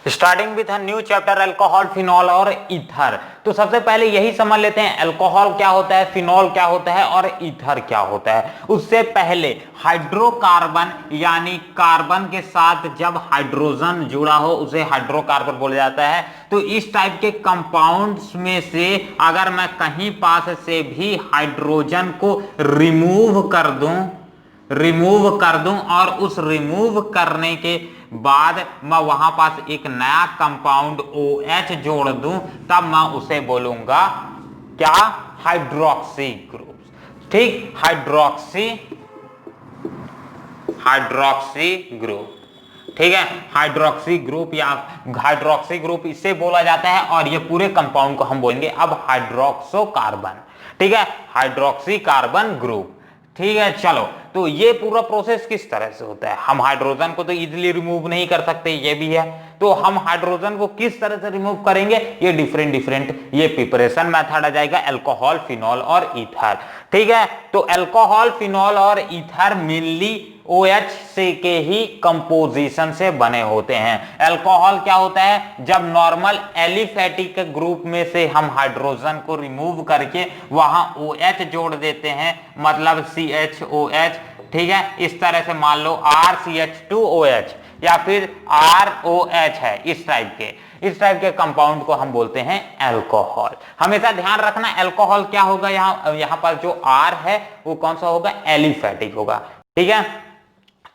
Starting with a new chapter alcohol, phenol और ether. तो सबसे पहले यही समझ लेते हैं अल्कोहल क्या होता है, फिनॉल क्या होता है और ईथर क्या होता है। उससे पहले हाइड्रोकार्बन यानी कार्बन के साथ जब हाइड्रोजन जुड़ा हो उसे हाइड्रोकार्बन बोला जाता है। तो इस टाइप के कंपाउंड्स में से अगर मैं कहीं पास से भी हाइड्रोजन को रिमूव कर दूं और उस रिमूव करने के बाद मैं वहां पास एक नया कंपाउंड OH जोड़ दूं, तब मैं उसे बोलूंगा क्या, हाइड्रोक्सी ग्रुप। ठीक, हाइड्रोक्सी ग्रुप। ठीक है, हाइड्रोक्सी ग्रुप या हाइड्रोक्सी ग्रुप इससे बोला जाता है। और ये पूरे कंपाउंड को हम बोलेंगे अब हाइड्रोक्सो कार्बन। ठीक है, हाइड्रोक्सी कार्बन ग्रुप। ठीक है, चलो, तो ये पूरा प्रोसेस किस तरह से होता है। हम हाइड्रोजन को तो इजीली रिमूव नहीं कर सकते, ये भी है। तो हम हाइड्रोजन को किस तरह से रिमूव करेंगे, ये डिफरेंट ये प्रिपरेशन मेथड आ जाएगा, अल्कोहल, फिनॉल और ईथर। ठीक है, तो अल्कोहल, फिनॉल और ईथर मेनली OH से के ही कंपोजिशन से बने होते हैं। अल्कोहल क्या होता है, जब नॉर्मल एलिफेटिक ग्रुप में से हम हाइड्रोजन को रिमूव करके वहां OH जोड़ देते हैं, मतलब CHOH। ठीक है, इस तरह से मान लो RCH2OH या फिर ROH है, इस टाइप के कंपाउंड को हम बोलते हैं अल्कोहल। हमेशा ध्यान रखना अल्कोहल क्या होगा, यहां पर जो R है वो कौन सा होगा, एलिफेटिक होगा। ठीक है,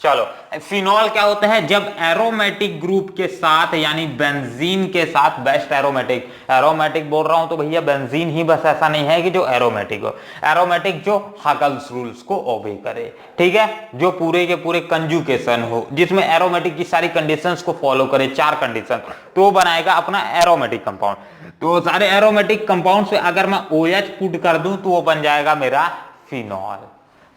चलो, फिनॉल क्या होता है, जब एरोमेटिक ग्रुप के साथ यानी बेंजीन के साथ, बेस्ट एरोमेटिक बोल रहा हूं तो भैया बेंजीन ही बस, ऐसा नहीं है कि जो एरोमेटिक हो, एरोमेटिक जो हगल्स रूल्स को ओबे करे। ठीक है, जो पूरे के पूरे कंजुगेशन हो, जिसमें एरोमेटिक की सारी कंडीशंस को फॉलो करे, 4 कंडीशन, तो वो बनाएगा अपना एरोमेटिक कंपाउंड। तो सारे एरोमेटिक कंपाउंड से अगर मैं OH पुट कर दूं तो वो बन जाएगा मेरा फिनॉल।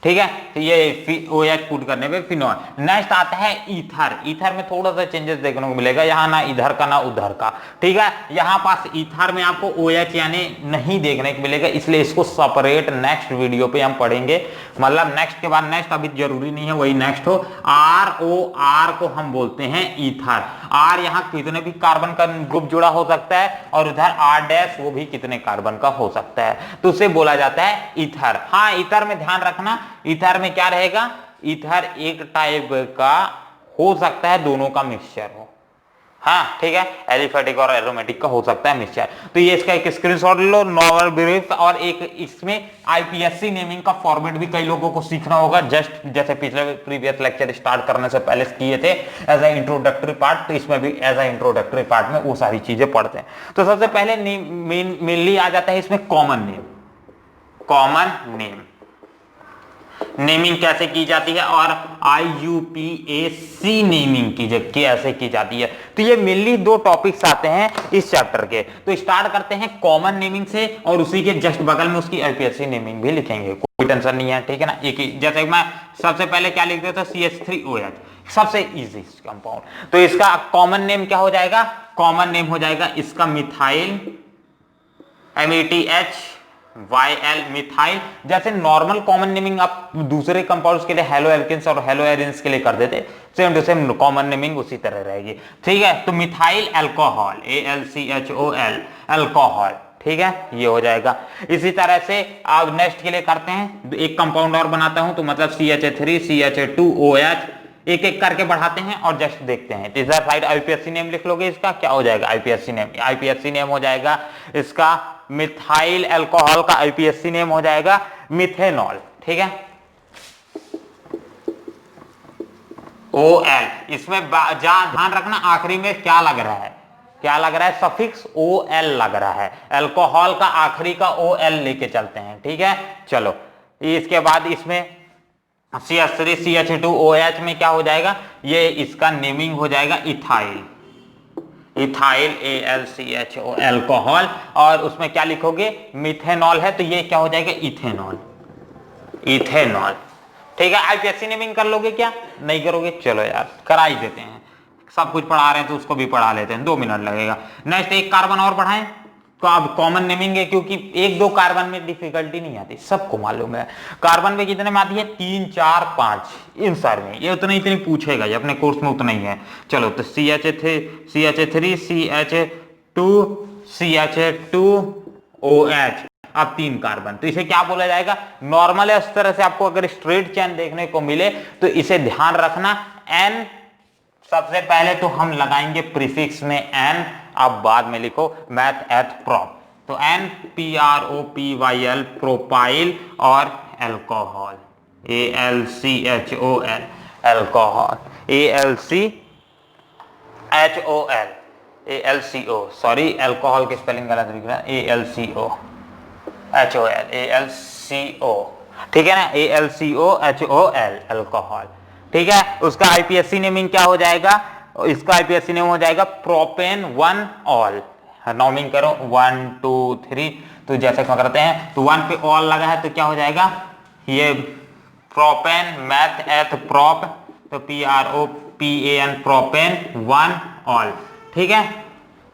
ठीक है, तो ये OH पुट करने पे फिनॉल। नेक्स्ट आता है ईथर। ईथर में थोड़ा सा चेंजेस देखने को मिलेगा, यहाँ ना इधर का ना उधर का। ठीक है, यहाँ पास ईथर में आपको OH यानी नहीं देखने को मिलेगा, इसलिए इसको सेपरेट नेक्स्ट वीडियो पे हम पढ़ेंगे। मतलब नेक्स्ट के बाद नेक्स्ट, अभी जरूरी नहीं है वही नेक्स्ट हो। ROR को हम बोलते हैं ईथर। R यहाँ कितने भी कार्बन का ग्रुप जुड़ा हो सकता है और उधर R' वो भी कितने कार्बन का हो सकता है, तो उसे बोला जाता है ईथर। हाँ, ईथर में ध्यान रखना, ईथर में क्या रहेगा, ईथर एक टाइप का हो सकता है, दोनों का मिक्सचर हो। हाँ, ठीक है, एलिफेटिक और एरोमेटिक का हो सकता है मिक्सचर। तो ये इसका एक स्क्रीनशॉट लो, नॉर्मल ब्रीफ, और एक इसमें IPSC नेमिंग का फॉर्मेट भी कई लोगों को सीखना होगा, जस्ट जैसे पिछले प्रीवियस लेक्चर स्टार्ट करने से पहले किए थे एज ए इंट्रोडक्टरी पार्ट, तो इसमें भी एज ए इंट्रोडक्टरी पार्ट में वो सारी चीजें पढ़ते हैं। तो सबसे पहले मेनली आ जाता है इसमें कॉमन नेम। नेमिंग कैसे की जाती है और IUPAC नेमिंग कैसे की जाती है। तो ये मेनली 2 टॉपिक्स आते हैं इस चैप्टर के। तो स्टार्ट करते हैं कॉमन नेमिंग से, और उसी के जस्ट बगल में उसकी IPSC नेमिंग भी लिखेंगे, कोई टेंशन नहीं है। ठीक है ना, एक ही, जैसे मैं सबसे पहले क्या लिख देता हूं, CH3OH, सबसे इजी कंपाउंड। तो इसका कॉमन नेम क्या हो जाएगा, कॉमन नेम हो जाएगा इसका मिथाइल, METHYL, मिथाइल। जैसे नॉर्मल कॉमन नेमिंग आप दूसरे कंपाउंड्स के लिए हेलो एल्केन्स और हेलो एरिन्स के लिए कर देते, same to same common naming उसी तरह रहेगी। ठीक है, तो मिथाइल अल्कोहल, ALCHOL, अल्कोहल। ठीक है, ये हो जाएगा। इसी तरह से आप नेक्स्ट के लिए करते हैं, एक कंपाउंड और बनाता हूं, तो मतलब CH3 CH2OH, एक एक करके बढ़ाते हैं और जस्ट देखते हैं। इधर साइड IPSC नेम लिख लोगे, इसका क्या हो जाएगा, IPSC नेम हो जाएगा इसका मिथाइल अल्कोहल का IPSC नेम हो जाएगा मिथेनॉल। ठीक है, OL। इसमें ध्यान रखना आखिरी में क्या लग रहा है, सफिक्स OL लग रहा है। अल्कोहल का आखिरी का OL लेके चलते हैं। ठीक है, चलो, इसके बाद इसमें CH3 CH2OH में क्या हो जाएगा, ये इसका नेमिंग हो जाएगा इथाइल, ALCHO, अल्कोहल। और उसमें क्या लिखोगे, मिथेनॉल है तो ये क्या हो जाएगा, इथेनॉल। ठीक है, IPSC नेमिंग कर लोगे क्या, नहीं करोगे, चलो यार करा ही देते हैं, सब कुछ पढ़ा रहे हैं तो उसको भी पढ़ा लेते हैं, 2 मिनट लगेगा। नेक्स्ट एक कार्बन और बढ़ाएं, तो अब कॉमन नेमिंग है, क्योंकि एक दो कार्बन में डिफिकल्टी नहीं आती, सबको मालूम है। कार्बन में कितने में आती है? 3 4 5, इन सारे में ये उतना इतनी पूछेगा, ये अपने कोर्स में उतना ही है। चलो तो CH3 CH2 CH2OH, अब 3 कार्बन, तो इसे क्या बोला जाएगा? नॉर्मल है। इस तरह से आपको अगर स्ट्रेट चेन देखने को मिले तो इसे ध्यान रखना, N सबसे पहले तो हम लगाएंगे प्रीफिक्स में N, अब बाद में लिखो मैथ एथ प्रोप, तो NPROPYL प्रोपाइल और alcohol, ALCHOL alcohol, ALCHOL sorry alcohol की स्पेलिंग गलत लिख रहा है, ALCO, ठीक है ना, ALCOHOL एल्कोहल, ठीक है। उसका आईपीएससी नेमिंग क्या हो जाएगा? इसका आईपीएससी नेम हो जाएगा प्रोपेन 1 ऑल। नॉमिंग करो 1 2 3, तो जैसे क्या करते हैं, तो 1 पे ऑल लगा है तो क्या हो जाएगा? ये प्रोपेन मैथ एथ प्रोप, तो PROPAN प्रोपेन 1 ऑल, ठीक है,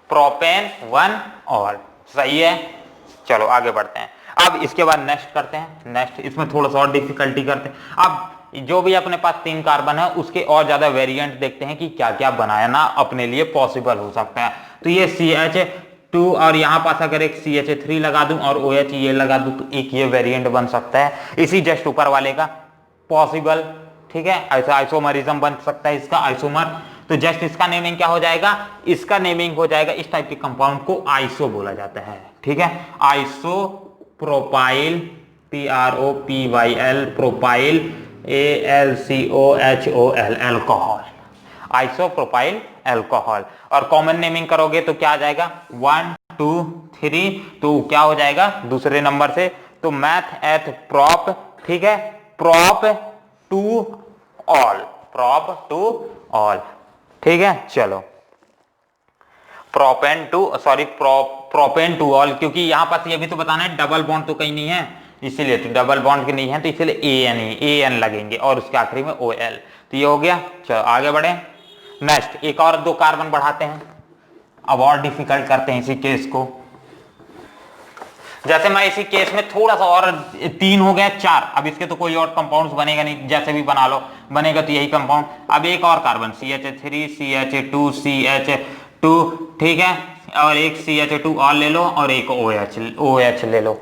प्रोपेन 1 ऑल, सही है। चलो आगे बढ़ते हैं। अब इसके बाद नेक्स्ट करते हैं, नेक्स्ट इसमें थोड़ा सा और डिफिकल्टी करते हैं। अब जो भी अपने पास 3 कार्बन है उसके और ज्यादा वेरिएंट देखते हैं कि क्या क्या बनाना अपने लिए पॉसिबल हो सकता है। तो ये CH2 और यहाँ पास अगर एक CH3 लगा दूं और OH ये लगा दूं तो एक ये वेरिएंट बन सकता है, इसी जस्ट ऊपर वाले का पॉसिबल, ठीक है। ऐसा आइसोमरिज्म बन सकता है इसका, आइसोमर, तो जस्ट इसका नेमिंग क्या हो जाएगा? इसका नेमिंग हो जाएगा, इस टाइप के कंपाउंड को आइसो बोला जाता है, ठीक है, iso propyl, PROPYL propyl, ALCOHOL alcohol, isopropyl alcohol. और कॉमन नेमिंग करोगे तो क्या आ जाएगा? 1 2 3, तो क्या हो जाएगा दूसरे नंबर से? तो मैथ एथ प्रोप, ठीक है, prop two ol, prop two ol, ठीक है। चलो प्रोपेन टू ऑल, क्योंकि यहां पास ये भी तो बताना है डबल बॉन्ड तो कहीं नहीं है, इसीलिए तो डबल बॉन्ड की नहीं है, तो इसलिए AN लगेंगे और उसके आखिरी में OL, तो ये हो गया। चलो आगे बढ़े, नेक्स्ट एक और 2 कार्बन बढ़ाते हैं, अब और डिफिकल्ट करते हैं इसी केस को। जैसे मैं इसी केस में थोड़ा सा और 3 हो गया 4, अब इसके तो कोई और कंपाउंड्स बनेगा नहीं, जैसे भी बना लो बनेगा तो यही कंपाउंड। अब एक और कार्बन CH3 CH2 CH2, ठीक है, और एक CH2 और ले लो और एक OH ले लो।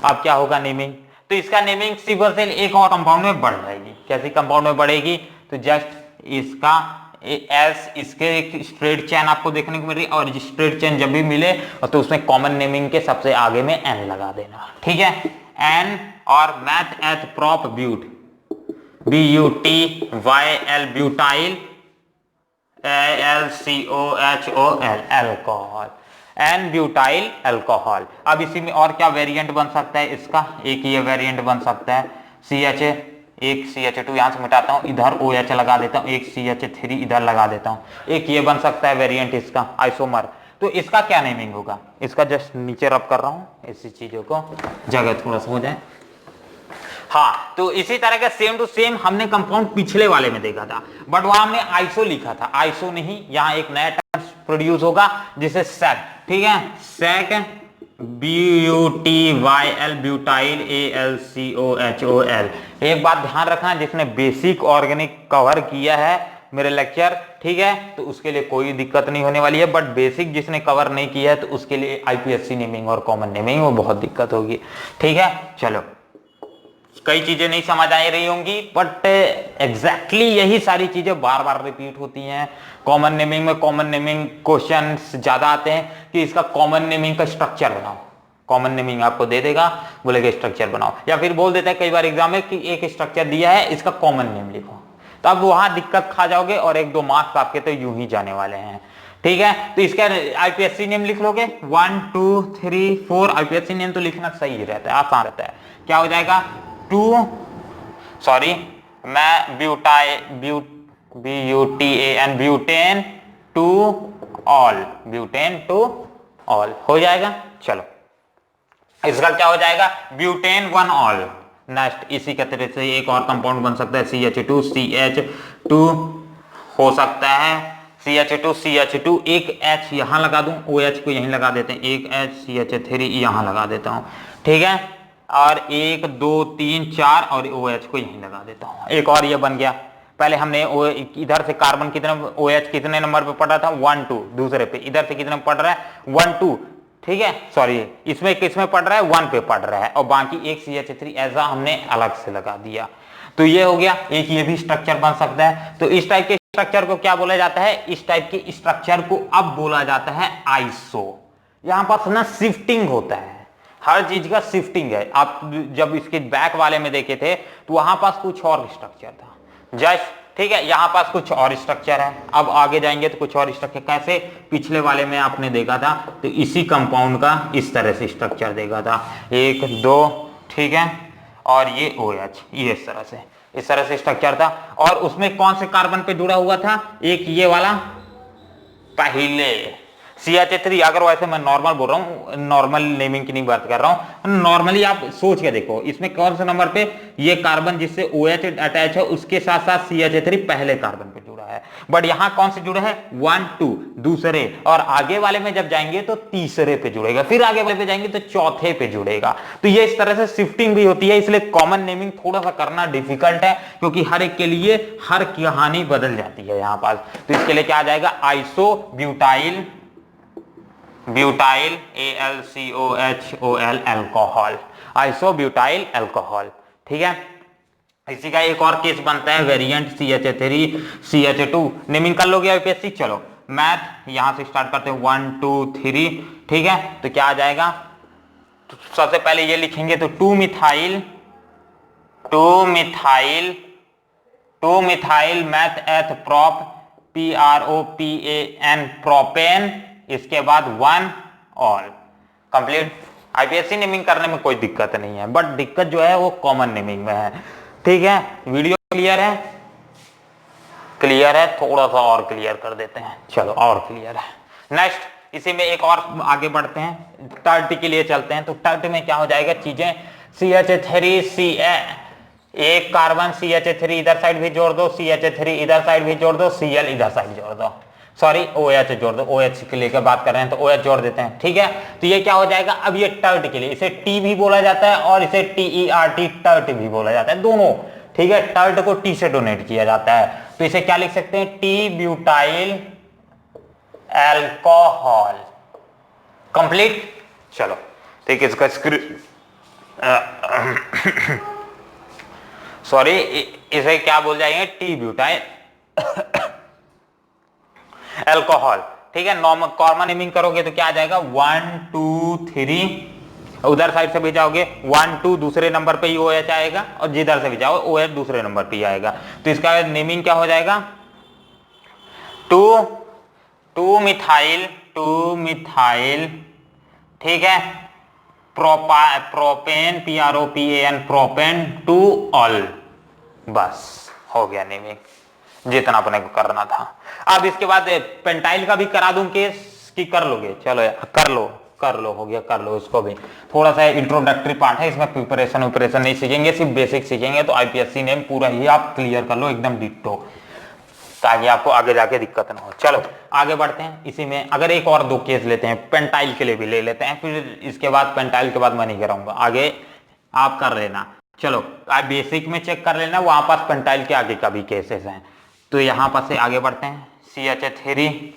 अब क्या होगा नेमिंग? तो इसका नेमिंग सिर्फ एक और कंपाउंड में बढ़ जाएगी। कैसी कंपाउंड में बढ़ेगी? तो जस्ट इसका एस, इसके एक स्ट्रेट चेन आपको देखने को मिल रही है, और स्ट्रेट चेन जब भी मिले तो उसमें कॉमन नेमिंग के सबसे आगे में N लगा देना, ठीक है, N, और meth eth prop but, BUTYL butyl, ALCOHOL alcohol, N butyl alcohol. अब इसी में और क्या वेरिएंट बन सकता है इसका? एक ये वेरिएंट बन सकता है एक CH2 यहां से मिटाता हूं, इधर OH लगा देता हूं, एक CH3 इधर लगा देता हूं, एक ये बन सकता है वेरिएंट इसका आइसोमर। तो इसका क्या नेमिंग होगा? इसका जस्ट नीचे रब कर रहा हूं ऐसी चीजों को, जगह थोड़ा सा हो जाए। हाँ, तो इसी तरह का सेम टू सेम हमने कंपाउंड पिछले वाले में देखा था, बट वहां हमने आइसो लिखा था, आइसो नहीं, यहां एक नया टर्म प्रोड्यूस होगा जिसे सैक, ठीक है, सैक, BUTYL ब्यूटाइल, ALCOHOL। एक बात ध्यान रखना, जिसने बेसिक ऑर्गेनिक कवर किया है मेरे लेक्चर, ठीक है, तो उसके लिए कोई दिक्कत नहीं होने वाली है, बट बेसिक जिसने कवर नहीं किया है तो उसके लिए आईपीएससी नेमिंग और कॉमन नेमिंग वो बहुत दिक्कत होगी, ठीक है। चलो कई चीजें नहीं समझ आ रही होंगी, बट एग्जैक्टली यही सारी चीजें बार बार रिपीट होती हैं। कॉमन नेमिंग में कॉमन नेमिंग क्वेश्चंस ज्यादा आते हैं कि इसका कॉमन नेमिंग का स्ट्रक्चर बनाओ, कॉमन नेमिंग आपको दे देगा, बोलेगा स्ट्रक्चर बनाओ, या फिर बोल देता है कई बार एग्जाम में कि एक स्ट्रक्चर दिया है इसका कॉमन नेम लिखो, तो अब वहां दिक्कत खा जाओगे और 1-2 मार्क्स आपके तो यूं ही जाने वाले हैं, ठीक है। तो इसका आईपीएससी नेम लिख लोगे 1 2 3 4, आईपीएससी नेम तो लिखना सही रहता है, आसान रहता है। क्या हो जाएगा? BUTAN butane two all, butane two all हो जाएगा। चलो इसका क्या हो जाएगा? Butane 1 all. नेक्स्ट इसी के तरह से एक और कंपाउंड बन सकता है CH2 CH2 हो सकता है CH2 एक H यहां लगा दूं, OH को यहीं लगा देते हैं, एक H CH3 यहां लगा देता हूं, ठीक है, और 1 2 3 4 और OH को यहीं लगा देता हूं। एक और ये बन गया। पहले हमने इधर से कार्बन कितने OH कितने नंबर पे पढ़ रहा था 1 2, दूसरे पे इधर से कितने पढ़ रहा है 1 2, ठीक है, सॉरी इसमें किसमें पढ़ रहा है 1 पे पढ़ रहा है, और बाकी एक CH3 ऐसा हमने अलग से लगा दिया। तो ये हो गया एक, ये भी स्ट्रक्चर बन सकता है। तो इस टाइप के स्ट्रक्चर को क्या बोला जाता है, इस टाइप के स्ट्रक्चर को अब बोला जाता है आइसो। यहां पर ना शिफ्टिंग होता है, हर चीज का शिफ्टिंग है। आप जब इसके बैक वाले में देखे थे तो वहां पास कुछ और स्ट्रक्चर था जस्ट, ठीक है, यहां पास कुछ और स्ट्रक्चर है। अब आगे जाएंगे तो कुछ और स्ट्रक्चर, कैसे पिछले वाले में आपने देखा था तो इसी कंपाउंड का इस तरह से स्ट्रक्चर देखा था 1 2, ठीक है, और ये OH ये इस तरह से स्ट्रक्चर था। और उसमें कौन से कार्बन पे जुड़ा हुआ था, एक ये वाला पहले CH3। अगर वैसे मैं नॉर्मल बोल रहा हूँ, नॉर्मल नेमिंग की नहीं बात कर रहा हूँ, नॉर्मली आप सोच के देखो इसमें कौन से नंबर पे ये कार्बन जिससे OH अटैच है उसके साथ साथ CH3 पहले कार्बन पे जुड़ा है, बट यहाँ कौन से जुड़े हैं 1 2 दूसरे, और आगे वाले में जब जाएंगे तो तीसरे पे जुड़ेगा, फिर आगे वाले पे जाएंगे तो चौथे पे जुड़ेगा। तो ये इस तरह से शिफ्टिंग भी होती है, इसलिए कॉमन नेमिंग थोड़ा सा करना डिफिकल्ट है, क्योंकि हर एक के लिए हर कहानी बदल जाती है यहाँ पास। तो इसके लिए क्या आ जाएगा iso butyl AlCOHOL alcohol, isobutyl alcohol, ठीक है। इसी का एक और केस बनता है वेरिएंट CH3 CH2। नेमिंग कर लोगे यूपीएससी। चलो मैथ यहां से स्टार्ट करते हैं 1 2 3, ठीक है। तो क्या आ जाएगा, तो सबसे पहले ये लिखेंगे तो 2 methyl meth eth prop PROPAN propane, इसके बाद 1 ऑल कंप्लीट। आईपीएससी नेमिंग करने में कोई दिक्कत नहीं है, बट दिक्कत जो है वो कॉमन नेमिंग में है, ठीक है। वीडियो क्लियर है? क्लियर है, थोड़ा सा और क्लियर कर देते हैं, चलो और क्लियर है। नेक्स्ट इसी में एक और आगे बढ़ते हैं, टर्ट के लिए चलते हैं। तो टर्ट में क्या हो जाएगा चीजें, CH3 एक कार्बन CH3 इधर साइड भी जोड़ दो, CH3 इधर साइड भी जोड़ दो, Cl इधर साइड जोड़ दो, सॉरी OH जोड़ दो, OH के लिए बात कर रहे हैं तो OH जोड़ देते हैं, ठीक है। तो ये क्या हो जाएगा, अब ये टर्ट के लिए इसे T भी बोला जाता है और इसे TERT टर्ट भी बोला जाता है, दोनों, ठीक है। टर्ट को T से डोनेट किया जाता है, तो इसे क्या लिख सकते हैं, T ब्यूटाइल अल्कोहल, कंप्लीट। चलो ठीक है, इसका सॉरी इसे क्या बोल जाएंगे, T ब्यूटाइल अल्कोहल, ठीक है। नॉर्मल कॉमन नेमिंग करोगे तो क्या आ जाएगा 1 2 3, उधर साइड से भी जाओगे 1 2 दूसरे नंबर पे ही OH आएगा, और जिधर से भी जाओ OH दूसरे नंबर पे ही आएगा। तो इसका नेमिंग क्या हो जाएगा 2 मिथाइल, ठीक है, प्रोपेन PROPAN प्रोपेन 2 ऑल, बस हो गया नेमिंग, जितना अपने को करना था। अब इसके बाद पेंटाइल का भी करा दूं केस की कर लोगे, चलो यार कर लो हो गया, कर लो इसको भी। थोड़ा सा इंट्रोडक्टरी पार्ट है, इसमें प्रिपरेशन नहीं सीखेंगे, सिर्फ बेसिक सीखेंगे। तो आईपीएससी नेम पूरा ही आप क्लियर कर लो एकदम डिट्टो, ताकि आपको आगे जाके दिक्कत ना हो। चलो आगे बढ़ते हैं। इसी में अगर एक और 2 केस लेते हैं, पेंटाइल के लिए भी ले लेते हैं, फिर इसके बाद पेंटाइल के बाद मैं नहीं कराऊंगा, आगे आप कर लेना। चलो आप बेसिक में चेक कर लेना, वहां पास पेंटाइल के आगे का भी केसेस हैं। तो यहां पर से आगे बढ़ते हैं, CH3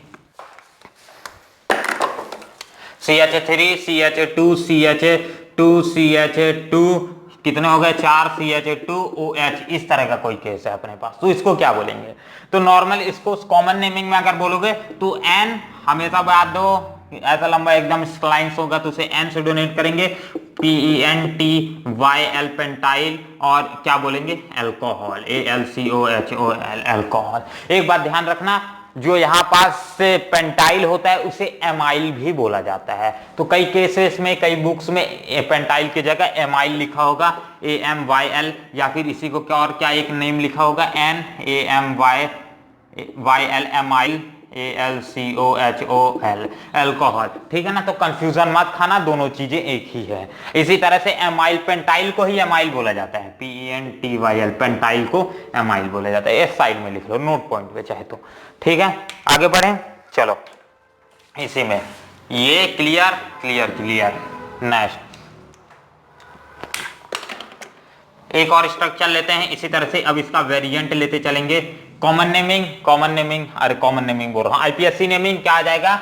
CH2 कितने हो गए 4 CH2OH, इस तरह का कोई केस है अपने पास। तो इसको क्या बोलेंगे, तो नॉर्मल इसको कॉमन नेमिंग में अगर बोलोगे तो N हमेशा याद दो, ऐसा लंबा एकदम लाइन्स होगा तो इसे N से डोनेट करेंगे, PENTYL पेंटाइल, और क्या बोलेंगे अल्कोहल, AlCOHOL अल्कोहल। एक बात ध्यान रखना, जो यहां पास से पेंटाइल होता है उसे एमाइल भी बोला जाता है। तो कई केसेस में, कई बुक्स में पेंटाइल की जगह एमाइल लिखा होगा, AMYL, या फिर इसी को क्या और क्या एक नेम लिखा होगा NAMYL एमाइल, AlCOHOL, अल्कोहल। ठीक है ना, तो कंफ्यूजन मत खाना, दोनों चीजें एक ही है। इसी तरह से एमाइल, पेंटाइल को ही एमाइल बोला जाता है, PENTYL, पेंटाइल को एमाइल बोला जाता है। इस साइड में लिख लो नोट पॉइंट पे चाहे तो। ठीक है, आगे बढ़े, चलो इसी में ये क्लियर क्लियर क्लियर। नेक्स्ट एक और स्ट्रक्चर लेते हैं इसी तरह से, अब इसका वेरिएंट लेते चलेंगे। कॉमन नेमिंग, कॉमन नेमिंग, अरे कॉमन नेमिंग बोल रहा हूं, आईपीएससी नेमिंग क्या आ जाएगा,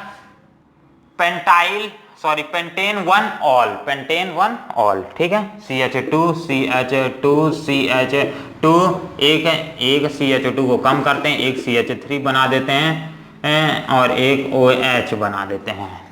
pentyl sorry pentane one all, pentane one all. ठीक है, CH2 CH2 CH2, एक CH2 को कम करते हैं, एक CH3 बना देते हैं और एक OH बना देते हैं।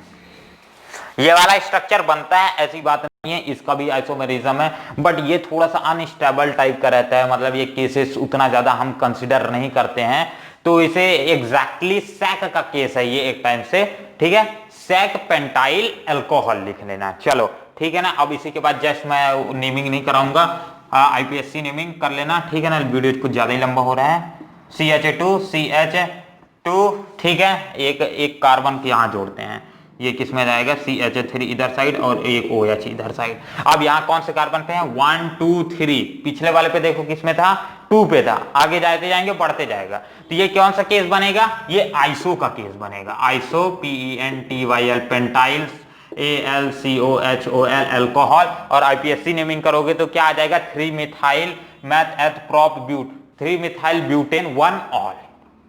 ये वाला स्ट्रक्चर बनता है, ऐसी बात नहीं है, इसका भी आइसोमेरिज्म है, बट ये थोड़ा सा अनस्टेबल टाइप का रहता है, मतलब ये केसेस उतना ज्यादा हम कंसिडर नहीं करते हैं, तो इसे एग्जैक्टली सैक का केस है ये एक टाइम से। ठीक है, सैक पेंटाइल अल्कोहल लिख लेना। चलो ठीक है ना, अब इसी के बाद जस्ट मैं नेमिंग नहीं कराऊंगा, आईपीएससी नेमिंग कर लेना। ठीक है ना, वीडियो कुछ ज्यादा ही लंबा हो रहा है। CH2 CH2, ठीक है, एक कार्बन के यहाँ जोड़ते हैं, ये किस में जाएगा, CH3 इधर साइड और एक OH इधर साइड। अब यहाँ कौन से कार्बन पे है, 1 2 3, पिछले वाले पे देखो किस में था, 2 पे था, आगे जाते जाएंगे बढ़ते जाएगा, तो ये कौन सा केस बनेगा, ये आइसो का केस बनेगा, iso PENTYL, pentyl AlCOHOL, alcohol. और आईपीएससी नेमिंग करोगे तो क्या आ जाएगा, 3 methyl meth eth prop but, 3 methyl butane 1 ol,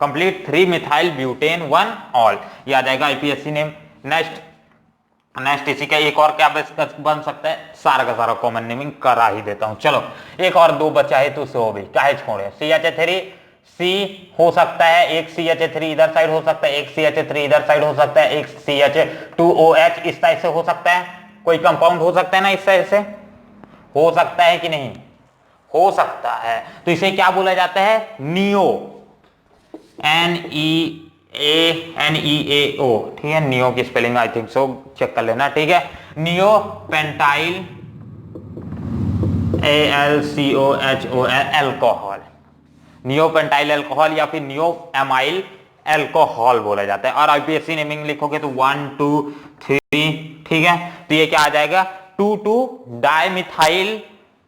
complete 3 methyl butane 1 ol, ये आ जाएगा आईपीएससी नेम। नेक्स्ट इसी का एक और क्या बन सकता है, सारा का सारा कॉमन नेमिंग करा ही देता हूं। चलो एक और दो बचा है तो उसे हो भी काहे छोड़े, CH3 C हो सकता है, एक CH3 इधर साइड हो सकता है, एक CH3 इधर साइड हो सकता है, एक CH2OH इस टाइप से हो सकता है, कोई कंपाउंड हो सकता है ना इस टाइप से, हो सकता है कि नहीं, हो सकता है, तो इसे क्या बोला जाता है, नियो, NEAO। ठीक है, नियो की spelling I think so check कर लेना। ठीक है, neo pentyl AlCOHOL, alcohol, neo pentyl alcohol या फिर नियो एमाइल अल्कोहल बोला जाता है। और आईपीएससी नेमिंग लिखोगे तो 1 2 3, ठीक है, तो ये क्या आ जाएगा, 2 डाइमिथाइल,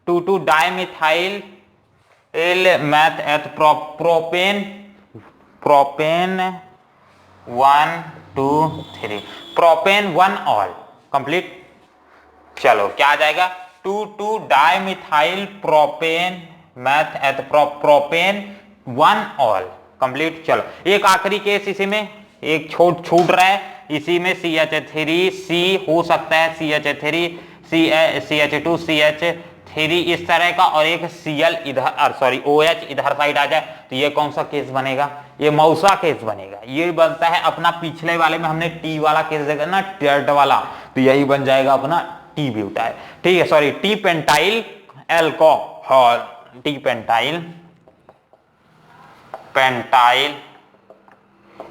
2 डाइमिथाइल मैथ एथ propane, propane 1 2 3, propane 1 ol, complete. चलो क्या आ जाएगा, 2 डाइमिथाइल प्रोपेन मैथ एथ प्रोपेन 1 ऑल, कंप्लीट। चलो एक आखिरी केस इसी में, एक छूट रहा है इसी में, CH3C हो सकता है, CH3 CH2 CH3 इस तरह का, और एक Cl इधर सॉरी OH इधर साइड आ जाए, तो ये कौन सा केस बनेगा, ये मौसा केस बनेगा। ये बनता है अपना, पिछले वाले में हमने T वाला केस देखा ना, टर्ट वाला, तो यही बन जाएगा अपना T ब्यूटाइल। ठीक है, sorry T pentyl alcohol, T pentyl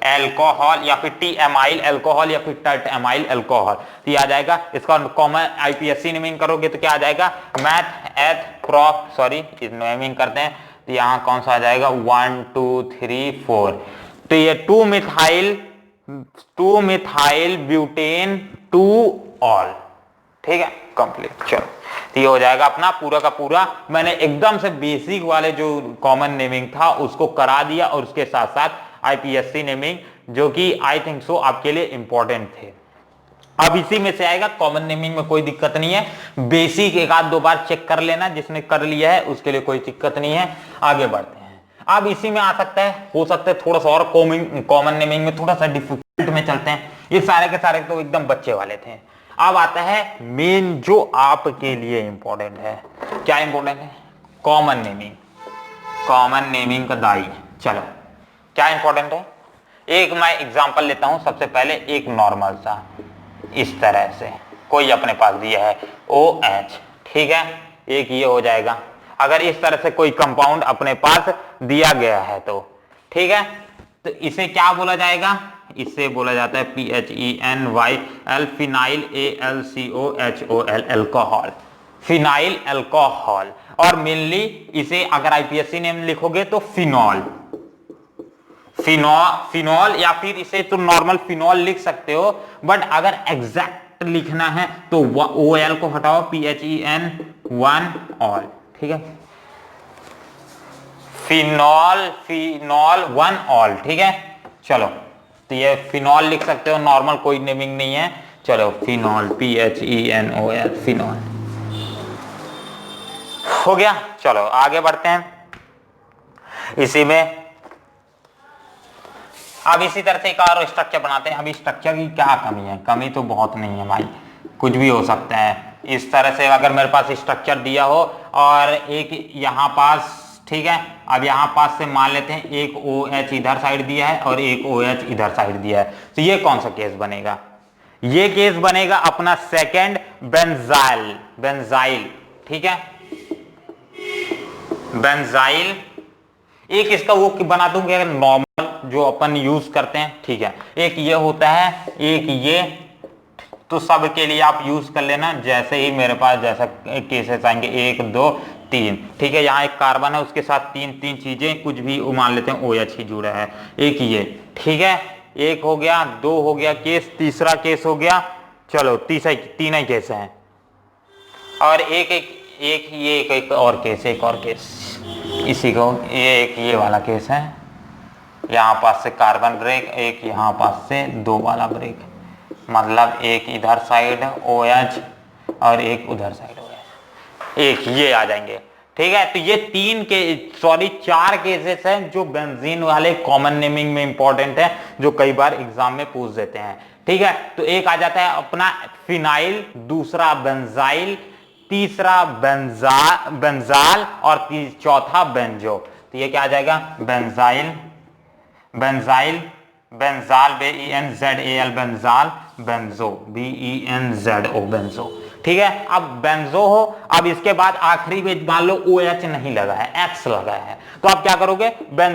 alcohol या फिर T एमाइल अल्कोहल या फिर टर्ट एमाइल अल्कोहल, तो ये आ जाएगा। इसका कॉमन आईपीएससी नेमिंग करोगे तो क्या आ जाएगा, math eth prop sorry naming करते हैं, तो यहाँ कौन सा आ जाएगा, 1 2 3 4, तो ये 2 मिथाइल ब्यूटेन 2 ऑल। ठीक है, कंप्लीट। चलो तो ये हो जाएगा अपना पूरा का पूरा, मैंने एकदम से बेसिक वाले जो कॉमन नेमिंग था उसको करा दिया, और उसके साथ साथ आईपीएससी नेमिंग जो कि आई थिंक सो आपके लिए इंपॉर्टेंट थे। अब इसी में से आएगा, कॉमन नेमिंग में कोई दिक्कत नहीं है, बेसिक एक आध दो बार चेक कर लेना, जिसने कर लिया है उसके लिए कोई दिक्कत नहीं है। आगे बढ़ते हैं, अब इसी में आ सकता है, हो सकता है थोड़ा सा और कॉमन नेमिंग में थोड़ा सा डिफिकल्ट में चलते हैं, ये सारे के सारे तो एकदम बच्चे वाले थे। अब आता है मेन जो आपके लिए इंपॉर्टेंट है, क्या इंपॉर्टेंट है, कॉमन नेमिंग, कॉमन नेमिंग का दाई। चलो क्या इंपॉर्टेंट है, एक मैं एग्जांपल लेता हूं, सबसे पहले एक नॉर्मल सा, इस तरह से कोई अपने पास दिया है OH, ठीक है, एक ये हो जाएगा। अगर इस तरह से कोई कंपाउंड अपने पास दिया गया है तो ठीक है, तो इसे क्या बोला जाएगा, इससे बोला जाता है PHENYL, phenyl AlCOHOL, alcohol, phenyl alcohol. और मेनली इसे अगर आईपीएससी नेम लिखोगे तो फिनॉल, फिनॉल या फिर इसे तो नॉर्मल फिनॉल लिख सकते हो, बट अगर एग्जैक्ट लिखना है तो OL को हटाओ, PHEN 1 ऑल, ठीक है, फिनॉल 1 ऑल, ठीक है। चलो तो ये फिनॉल लिख सकते हो, नॉर्मल कोई नेमिंग नहीं है। चलो फिनॉल, PHENOL, फिनॉल हो गया। चलो आगे बढ़ते हैं इसी में। अब इसी तरह से एक और स्ट्रक्चर बनाते हैं। अभी स्ट्रक्चर की क्या कमी है? कमी तो बहुत नहीं है भाई, कुछ भी हो सकता है। इस तरह से अगर मेरे पास स्ट्रक्चर दिया हो और एक यहाँ पास, ठीक है, अब यहाँ पास से मान लेते हैं एक OH इधर साइड दिया है और एक OH इधर साइड दिया है, तो ये कौन सा केस बनेगा? ये केस बनेगा अपना सेकेंड बेंजाइल, ठीक है, बेंजाइल। एक इसका वो बना दूंगा नॉर्मल जो अपन यूज करते हैं, ठीक है। एक ये होता है, एक ये, तो सब के लिए आप यूज कर लेना जैसे ही मेरे पास जैसा केसेस आएंगे, 1 2 3, ठीक है। यहाँ एक कार्बन है, उसके साथ तीन चीजें कुछ भी मान लेते हैं, OH ही जुड़ा है। एक ये, ठीक है, एक हो गया, 2 हो गया केस, तीसरा केस हो गया। चलो तीन ही केस हैं, और एक और केस, एक और केस इसी को, ये वाला केस है। यहाँ पास से कार्बन ब्रेक, एक यहाँ पास से 2 वाला ब्रेक, मतलब एक इधर साइड OH और एक उधर साइड OH, एक ये आ जाएंगे, ठीक है। तो ये 4 केसेस हैं जो बेंजीन वाले कॉमन नेमिंग में इंपॉर्टेंट है, जो कई बार एग्जाम में पूछ देते हैं, ठीक है। तो एक आ जाता है अपना फिनाइल, दूसरा बेंजाइल, तीसरा बेंजाल और चौथा बेंजो। तो ये क्या आ जाएगा? Benzal, BENZAL, benzal, benzo, BENZO, benzo, ठीक है। अब बेंजो हो, अब इसके बाद आखिरी में मान लो OH नहीं लगा है, X लगा है, तो आप क्या करोगे? क्या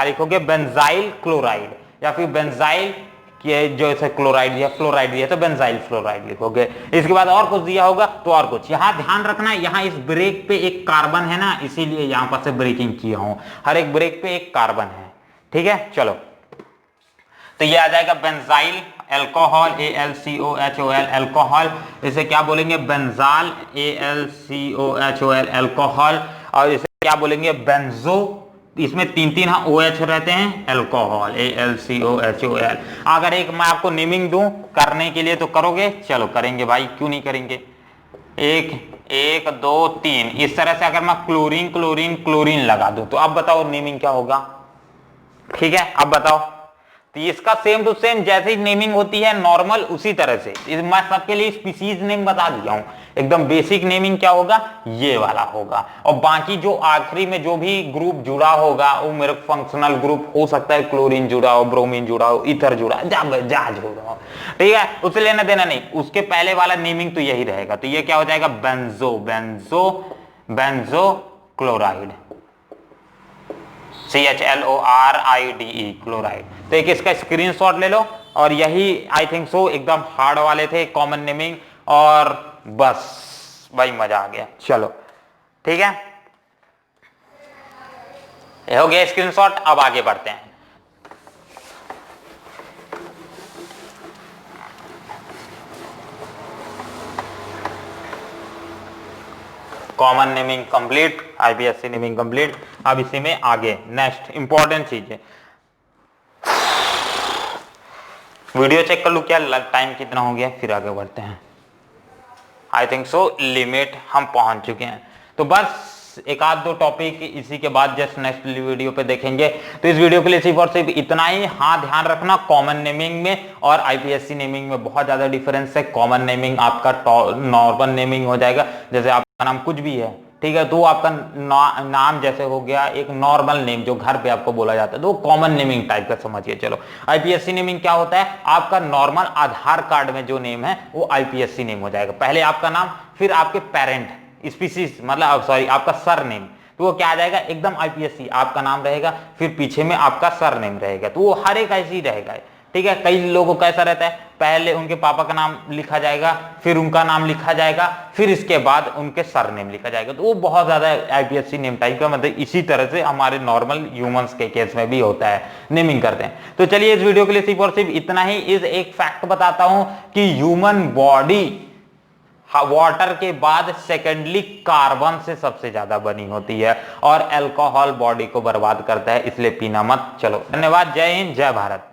लिखोगे? बेंजाइल क्लोराइड, या फिर बेंजाइल कि जो इसे क्लोराइड या फ्लोराइड दिया तो बेंजाइल फ्लोराइड लिखोगे। इसके बाद और कुछ दिया होगा तो और कुछ। यहाँ ध्यान रखना, यहाँ इस ब्रेक पे एक कार्बन है ना, इसीलिए यहाँ पर से ब्रेकिंग किया हूं। हर एक ब्रेक पे एक कार्बन है, ठीक है। चलो तो ये आ जाएगा बेंजाइल अल्कोहल, ALCOHOL, अल्कोहल। इसे क्या बोलेंगे? Benzal, ALCOHOL, alcohol. और इसे क्या बोलेंगे? बेंजो। इसमें 3 OH रहते हैं, अल्कोहल, ALCOHOL। अगर एक मैं आपको नेमिंग दूं करने के लिए तो करोगे? चलो करेंगे भाई, क्यों नहीं करेंगे। 1 2 3 इस तरह से अगर मैं क्लोरीन लगा दूं तो अब बताओ नेमिंग क्या होगा? ठीक है, अब बताओ। तो इसका सेम टू सेम जैसे ही नेमिंग होती है नॉर्मल, उसी तरह से मैं सबके लिए स्पीसीज नेम बता दिया हूं। एकदम बेसिक नेमिंग क्या होगा? ये वाला होगा। और बाकी जो आखिरी में जो भी ग्रुप जुड़ा होगा वो मेरे फंक्शनल ग्रुप हो सकता है, क्लोरीन जुड़ा हो, ब्रोमीन जुड़ा हो, ईथर जुड़ा, जहाज जुड़ा हो, ठीक है, उसे लेना देना नहीं। उसके पहले वाला नेमिंग तो यही रहेगा। तो ये क्या हो जाएगा? Banjo chloride, CHLORIDE, chloride. तो एक इसका स्क्रीनशॉट ले लो। और यही आई थिंक सो एकदम हार्ड वाले थे कॉमन नेमिंग, और बस भाई मजा आ गया। चलो ठीक है, ये हो गया स्क्रीनशॉट। अब आगे बढ़ते हैं। Common naming complete, IPSC naming complete. अब इसी में आगे नेक्स्ट इंपॉर्टेंट चीज है, वीडियो चेक कर लूं क्या टाइम कितना हो गया, फिर आगे बढ़ते हैं। आई थिंक सो लिमिट हम पहुंच चुके हैं। तो बस एक आध दो टॉपिक इसी के बाद जस्ट नेक्स्ट वीडियो पे देखेंगे। तो इस वीडियो के लिए सिर्फ और सिर्फ इतना ही। हाँ, ध्यान रखना कॉमन नेमिंग में और IPSC नेमिंग में बहुत ज्यादा डिफरेंस है। कॉमन नेमिंग आपका नॉर्मल नेमिंग हो जाएगा, जैसे आपका नाम कुछ भी है, ठीक है, तो आपका नाम जैसे हो गया एक नॉर्मल नेम जो घर पे आपको बोला जाता है, तो कॉमन नेमिंग टाइप का समझिए। चलो, IPSC नेमिंग क्या होता है? आपका नॉर्मल आधार कार्ड में जो नेम है वो IPSC नेम हो जाएगा। पहले आपका नाम, फिर आपके पेरेंट स्पीसीज, मतलब सॉरी आपका सर नेम, तो वो क्या आ जाएगा? एकदम IPSC आपका नाम रहेगा, फिर पीछे में आपका सर नेम रहेगा। तो वो हर एक ऐसे ही रहेगा, ठीक है, कई लोगों का ऐसा रहता है, पहले उनके पापा का नाम लिखा जाएगा, फिर उनका नाम लिखा जाएगा, फिर इसके बाद उनके सरनेम लिखा जाएगा। तो वो बहुत ज्यादा आईपीएससी नेम टाइप का, मतलब इसी तरह से हमारे नॉर्मल ह्यूमंस के केस में भी होता है, नेमिंग करते हैं। तो चलिए इस वीडियो के लिए सिर्फ और सिर्फ इतना ही। इस एक फैक्ट बताता हूं कि ह्यूमन बॉडी वाटर के बाद सेकेंडली कार्बन से सबसे ज्यादा बनी होती है, और अल्कोहल बॉडी को बर्बाद करता है, इसलिए पीना मत। चलो धन्यवाद, जय हिंद, जय भारत।